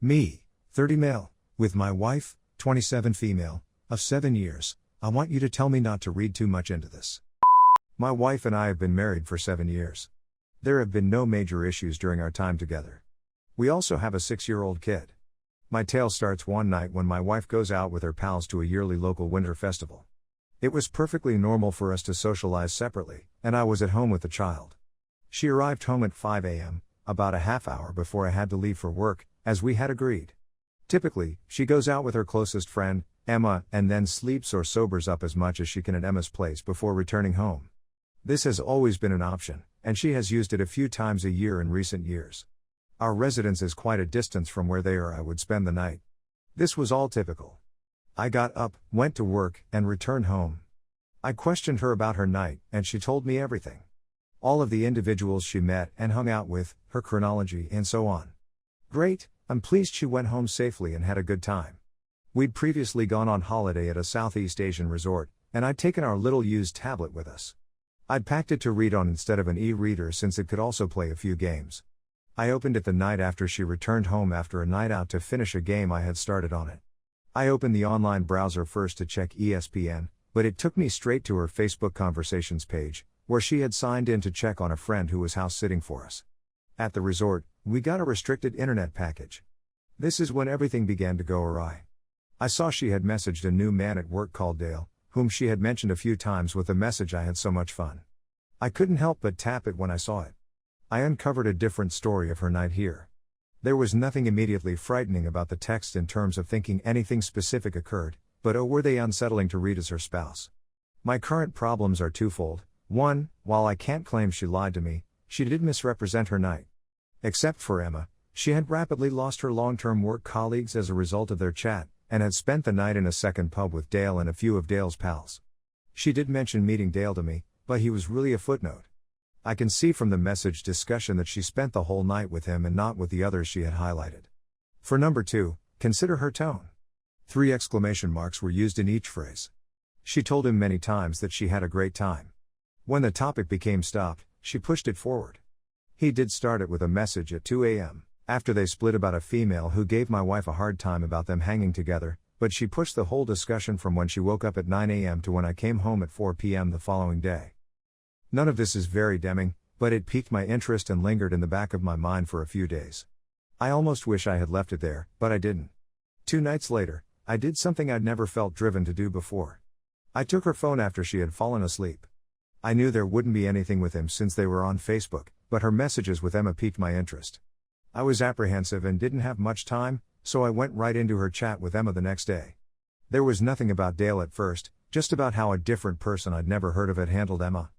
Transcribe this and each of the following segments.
Me, 30 male, with my wife, 27 female, of 7 years. I want you to tell me not to read too much into this. My wife and I have been married for 7 years. There have been no major issues during our time together. We also have a 6-year-old kid. My tale starts one night when my wife goes out with her pals to a yearly local winter festival. It was perfectly normal for us to socialize separately, and I was at home with the child. She arrived home at 5 a.m., about a half hour before I had to leave for work, as we had agreed. Typically, she goes out with her closest friend, Emma, and then sleeps or sobers up as much as she can at Emma's place before returning home. This has always been an option, and she has used it a few times a year in recent years. Our residence is quite a distance from where they or I would spend the night. This was all typical. I got up, went to work, and returned home. I questioned her about her night, and she told me everything. All of the individuals she met and hung out with, her chronology, and so on. Great, I'm pleased she went home safely and had a good time. We'd previously gone on holiday at a Southeast Asian resort, and I'd taken our little used tablet with us. I'd packed it to read on instead of an e-reader since it could also play a few games. I opened it the night after she returned home after a night out to finish a game I had started on it. I opened the online browser first to check ESPN, but it took me straight to her Facebook conversations page, where she had signed in to check on a friend who was house sitting for us. At the resort, we got a restricted internet package. This is when everything began to go awry. I saw she had messaged a new man at work called Dale, whom she had mentioned a few times with the message "I had so much fun." I couldn't help but tap it when I saw it. I uncovered a different story of her night here. There was nothing immediately frightening about the text in terms of thinking anything specific occurred, but oh were they unsettling to read as her spouse. My current problems are twofold. 1, while I can't claim she lied to me, she did misrepresent her night. Except for Emma, she had rapidly lost her long-term work colleagues as a result of their chat, and had spent the night in a second pub with Dale and a few of Dale's pals. She did mention meeting Dale to me, but he was really a footnote. I can see from the message discussion that she spent the whole night with him and not with the others she had highlighted. For number 2, consider her tone. 3 exclamation marks were used in each phrase. She told him many times that she had a great time. When the topic became stopped, she pushed it forward. He did start it with a message at 2 a.m., after they split about a female who gave my wife a hard time about them hanging together, but she pushed the whole discussion from when she woke up at 9 a.m. to when I came home at 4 p.m. the following day. None of this is very damning, but it piqued my interest and lingered in the back of my mind for a few days. I almost wish I had left it there, but I didn't. 2 nights later, I did something I'd never felt driven to do before. I took her phone after she had fallen asleep. I knew there wouldn't be anything with him since they were on Facebook, but her messages with Emma piqued my interest. I was apprehensive and didn't have much time, so I went right into her chat with Emma the next day. There was nothing about Dale at first, just about how a different person I'd never heard of had handled Emma.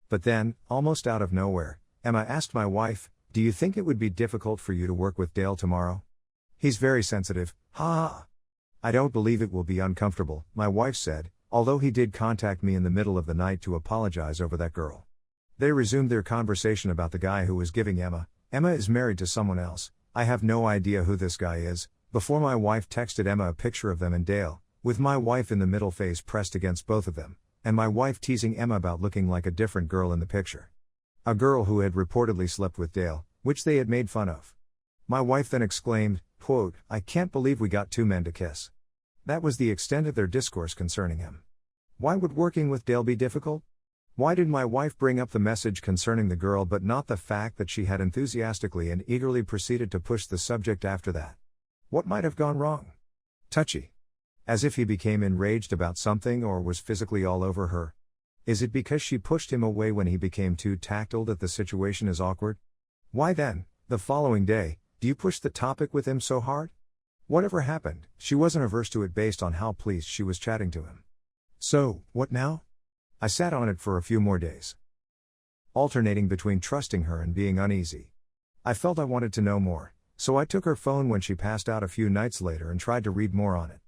But then, almost out of nowhere, Emma asked my wife, "Do you think it would be difficult for you to work with Dale tomorrow? He's very sensitive, ha ha." "I don't believe it will be uncomfortable," my wife said, although he did contact me in the middle of the night to apologize over that girl. They resumed their conversation about the guy who was giving Emma is married to someone else, I have no idea who this guy is, before my wife texted Emma a picture of them and Dale, with my wife in the middle face pressed against both of them, and my wife teasing Emma about looking like a different girl in the picture. A girl who had reportedly slept with Dale, which they had made fun of. My wife then exclaimed, quote, "I can't believe we got 2 men to kiss." That was the extent of their discourse concerning him. Why would working with Dale be difficult? Why did my wife bring up the message concerning the girl but not the fact that she had enthusiastically and eagerly proceeded to push the subject after that? What might have gone wrong? Touchy. As if he became enraged about something or was physically all over her. Is it because she pushed him away when he became too tactile that the situation is awkward? Why then, the following day, do you push the topic with him so hard? Whatever happened, she wasn't averse to it based on how pleased she was chatting to him. So, what now? I sat on it for a few more days, alternating between trusting her and being uneasy. I felt I wanted to know more, so I took her phone when she passed out a few nights later and tried to read more on it.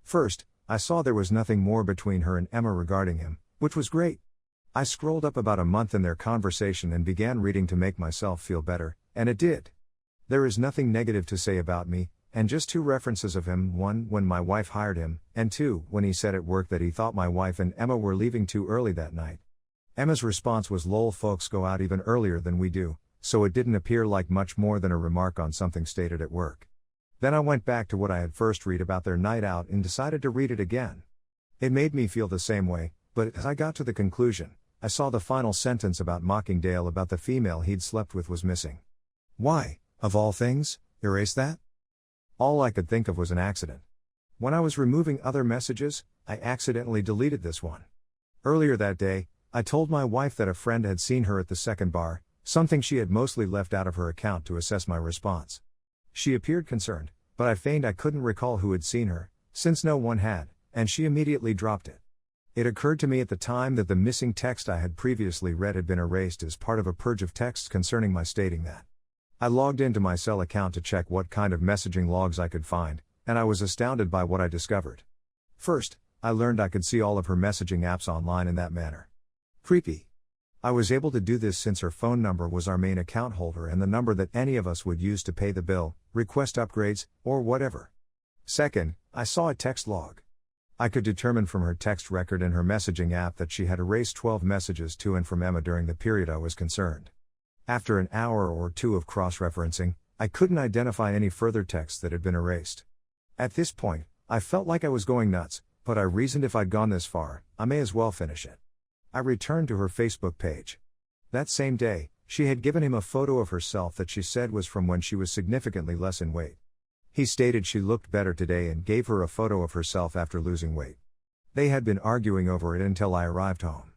First, I saw there was nothing more between her and Emma regarding him, which was great. I scrolled up about a month in their conversation and began reading to make myself feel better, and it did. There is nothing negative to say about me, and just 2 references of him, 1 when my wife hired him, and 2 when he said at work that he thought my wife and Emma were leaving too early that night. Emma's response was, "Lol, folks go out even earlier than we do," so it didn't appear like much more than a remark on something stated at work. Then I went back to what I had first read about their night out and decided to read it again. It made me feel the same way, but as I got to the conclusion, I saw the final sentence about mocking Dale about the female he'd slept with was missing. Why, of all things, erase that? All I could think of was an accident. When I was removing other messages, I accidentally deleted this one. Earlier that day, I told my wife that a friend had seen her at the second bar, something she had mostly left out of her account to assess my response. She appeared concerned, but I feigned I couldn't recall who had seen her, since no one had, and she immediately dropped it. It occurred to me at the time that the missing text I had previously read had been erased as part of a purge of texts concerning my stating that. I logged into my cell account to check what kind of messaging logs I could find, and I was astounded by what I discovered. First, I learned I could see all of her messaging apps online in that manner. Creepy. I was able to do this since her phone number was our main account holder and the number that any of us would use to pay the bill, request upgrades, or whatever. Second, I saw a text log. I could determine from her text record and her messaging app that she had erased 12 messages to and from Emma during the period I was concerned. After an hour or two of cross-referencing, I couldn't identify any further texts that had been erased. At this point, I felt like I was going nuts, but I reasoned if I'd gone this far, I may as well finish it. I returned to her Facebook page. That same day, she had given him a photo of herself that she said was from when she was significantly less in weight. He stated she looked better today and gave her a photo of herself after losing weight. They had been arguing over it until I arrived home.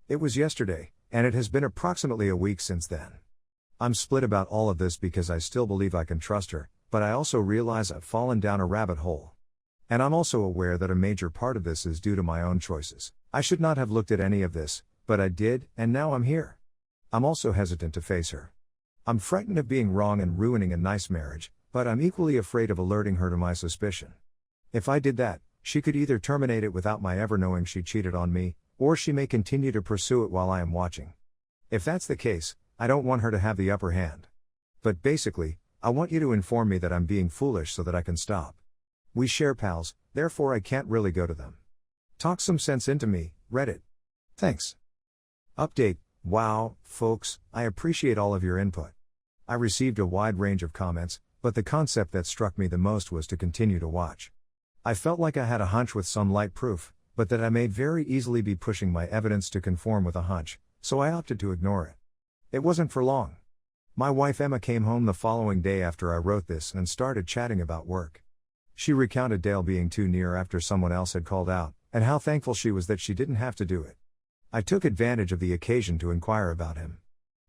It was yesterday, and it has been approximately a week since then. I'm split about all of this because I still believe I can trust her, but I also realize I've fallen down a rabbit hole. And I'm also aware that a major part of this is due to my own choices. I should not have looked at any of this, but I did, and now I'm here. I'm also hesitant to face her. I'm frightened of being wrong and ruining a nice marriage, but I'm equally afraid of alerting her to my suspicion. If I did that, she could either terminate it without my ever knowing she cheated on me, or she may continue to pursue it while I am watching. If that's the case, I don't want her to have the upper hand. But basically, I want you to inform me that I'm being foolish so that I can stop. We share pals, therefore I can't really go to them. Talk some sense into me, Reddit. Thanks. Update. Wow, folks, I appreciate all of your input. I received a wide range of comments, but the concept that struck me the most was to continue to watch. I felt like I had a hunch with some light proof, but that I may very easily be pushing my evidence to conform with a hunch, so I opted to ignore it. It wasn't for long. My wife Emma came home the following day after I wrote this and started chatting about work. She recounted Dale being too near after someone else had called out, and how thankful she was that she didn't have to do it. I took advantage of the occasion to inquire about him.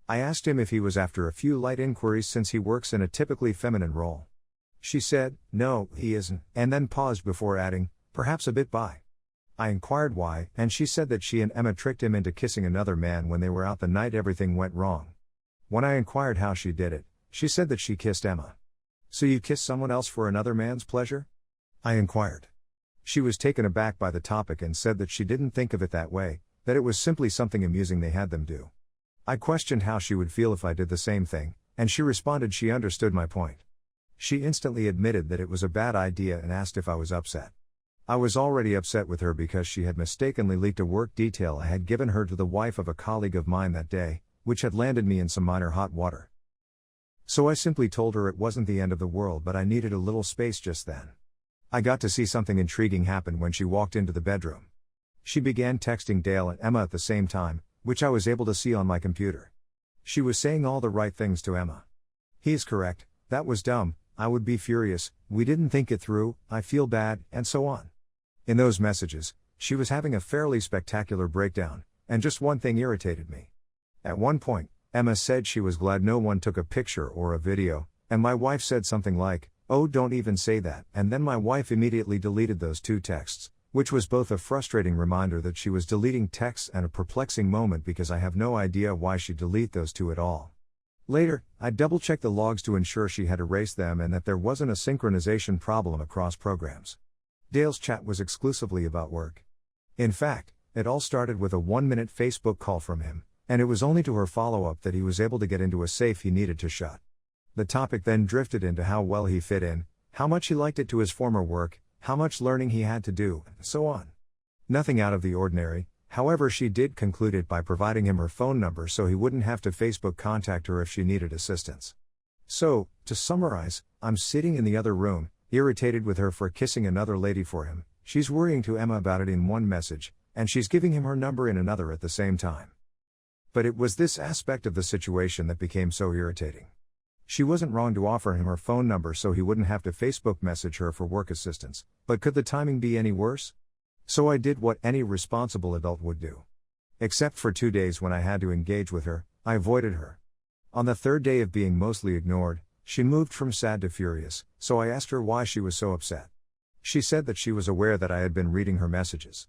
I asked him if he was after a few light inquiries since he works in a typically feminine role. She said, no, he isn't, and then paused before adding, perhaps a bit bi. I inquired why, and she said that she and Emma tricked him into kissing another man when they were out the night everything went wrong. When I inquired how she did it, she said that she kissed Emma. So you kissed someone else for another man's pleasure? I inquired. She was taken aback by the topic and said that she didn't think of it that way, that it was simply something amusing they had them do. I questioned how she would feel if I did the same thing, and she responded she understood my point. She instantly admitted that it was a bad idea and asked if I was upset. I was already upset with her because she had mistakenly leaked a work detail I had given her to the wife of a colleague of mine that day, which had landed me in some minor hot water. So I simply told her it wasn't the end of the world, but I needed a little space just then. I got to see something intriguing happen when she walked into the bedroom. She began texting Dale and Emma at the same time, which I was able to see on my computer. She was saying all the right things to Emma. He is correct, that was dumb, I would be furious, we didn't think it through, I feel bad, and so on. In those messages, she was having a fairly spectacular breakdown, and just one thing irritated me. At one point, Emma said she was glad no one took a picture or a video, and my wife said something like, oh, don't even say that, and then my wife immediately deleted those two texts, which was both a frustrating reminder that she was deleting texts and a perplexing moment because I have no idea why she'd delete those two at all. Later, I double-checked the logs to ensure she had erased them and that there wasn't a synchronization problem across programs. Dale's chat was exclusively about work. In fact, it all started with a 1-minute Facebook call from him, and it was only to her follow-up that he was able to get into a safe he needed to shut. The topic then drifted into how well he fit in, how much he liked it to his former work, how much learning he had to do, and so on. Nothing out of the ordinary, however she did conclude it by providing him her phone number so he wouldn't have to Facebook contact her if she needed assistance. So, to summarize, I'm sitting in the other room, irritated with her for kissing another lady for him. She's worrying to Emma about it in one message, and she's giving him her number in another at the same time. But it was this aspect of the situation that became so irritating. She wasn't wrong to offer him her phone number so he wouldn't have to Facebook message her for work assistance, but could the timing be any worse? So I did what any responsible adult would do. Except for 2 days when I had to engage with her, I avoided her. On the third day of being mostly ignored, she moved from sad to furious, so I asked her why she was so upset. She said that she was aware that I had been reading her messages.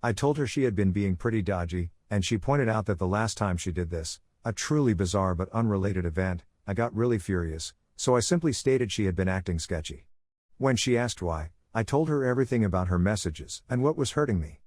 I told her she had been being pretty dodgy, and she pointed out that the last time she did this, a truly bizarre but unrelated event, I got really furious, so I simply stated she had been acting sketchy. When she asked why, I told her everything about her messages and what was hurting me.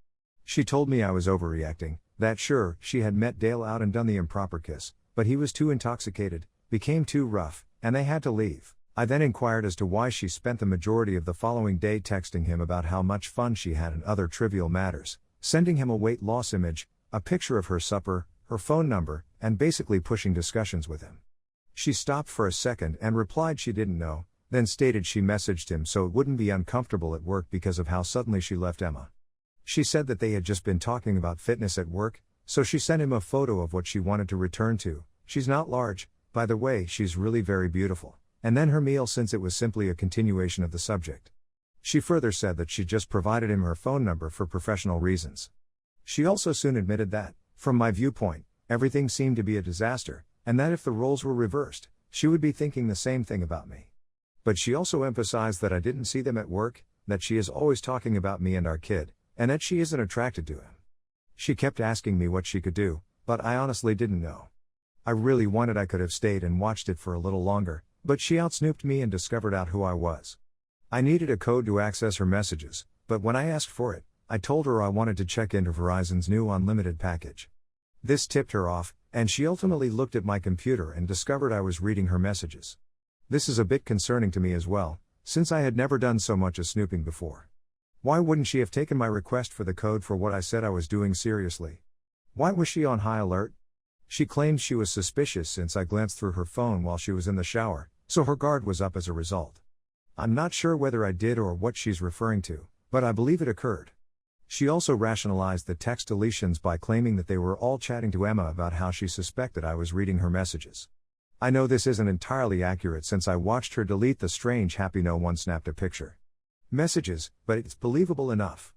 She told me I was overreacting, that sure, she had met Dale out and done the improper kiss, but he was too intoxicated, became too rough, and they had to leave. I then inquired as to why she spent the majority of the following day texting him about how much fun she had and other trivial matters, sending him a weight loss image, a picture of her supper, her phone number, and basically pushing discussions with him. She stopped for a second and replied she didn't know, then stated she messaged him so it wouldn't be uncomfortable at work because of how suddenly she left Emma. She said that they had just been talking about fitness at work, so she sent him a photo of what she wanted to return to. She's not large, by the way, she's really very beautiful, and then her meal since it was simply a continuation of the subject. She further said that she just provided him her phone number for professional reasons. She also soon admitted that, from my viewpoint, everything seemed to be a disaster, and that if the roles were reversed, she would be thinking the same thing about me. But she also emphasized that I didn't see them at work, that she is always talking about me and our kid, and that she isn't attracted to him. She kept asking me what she could do, but I honestly didn't know. I really wanted I could have stayed and watched it for a little longer, but she outsnooped me and discovered out who I was. I needed a code to access her messages, but when I asked for it, I told her I wanted to check into Verizon's new unlimited package. This tipped her off, and she ultimately looked at my computer and discovered I was reading her messages. This is a bit concerning to me as well, since I had never done so much as snooping before. Why wouldn't she have taken my request for the code for what I said I was doing seriously? Why was she on high alert? She claimed she was suspicious since I glanced through her phone while she was in the shower, so her guard was up as a result. I'm not sure whether I did or what she's referring to, but I believe it occurred. She also rationalized the text deletions by claiming that they were all chatting to Emma about how she suspected I was reading her messages. I know this isn't entirely accurate since I watched her delete the strange happy no one snapped a picture messages, but it's believable enough.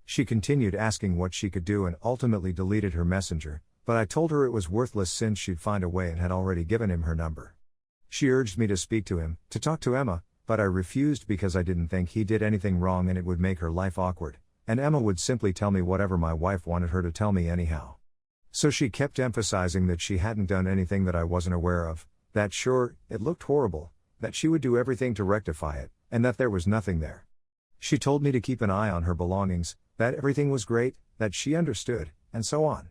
She continued asking what she could do and ultimately deleted her messenger, but I told her it was worthless since she'd find a way and had already given him her number. She urged me to speak to him, to talk to Emma, but I refused because I didn't think he did anything wrong and it would make her life awkward, and Emma would simply tell me whatever my wife wanted her to tell me anyhow. So she kept emphasizing that she hadn't done anything that I wasn't aware of, that sure, it looked horrible, that she would do everything to rectify it, and that there was nothing there. She told me to keep an eye on her belongings, that everything was great, that she understood, and so on.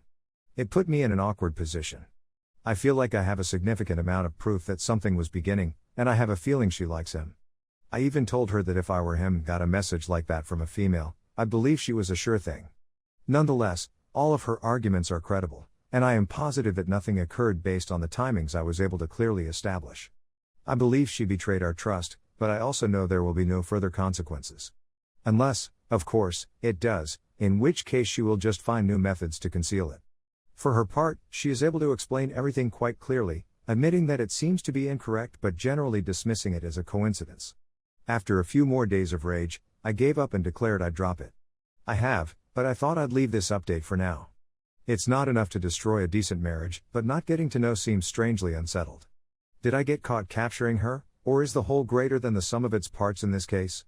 It put me in an awkward position. I feel like I have a significant amount of proof that something was beginning, and I have a feeling she likes him. I even told her that if I were him, got a message like that from a female, I'd believe she was a sure thing. Nonetheless, all of her arguments are credible, and I am positive that nothing occurred based on the timings I was able to clearly establish. I believe she betrayed our trust, but I also know there will be no further consequences. Unless, of course, it does, in which case she will just find new methods to conceal it. For her part, she is able to explain everything quite clearly, admitting that it seems to be incorrect but generally dismissing it as a coincidence. After a few more days of rage, I gave up and declared I'd drop it. I have, but I thought I'd leave this update for now. It's not enough to destroy a decent marriage, but not getting to know seems strangely unsettled. Did I get caught capturing her, or is the whole greater than the sum of its parts in this case?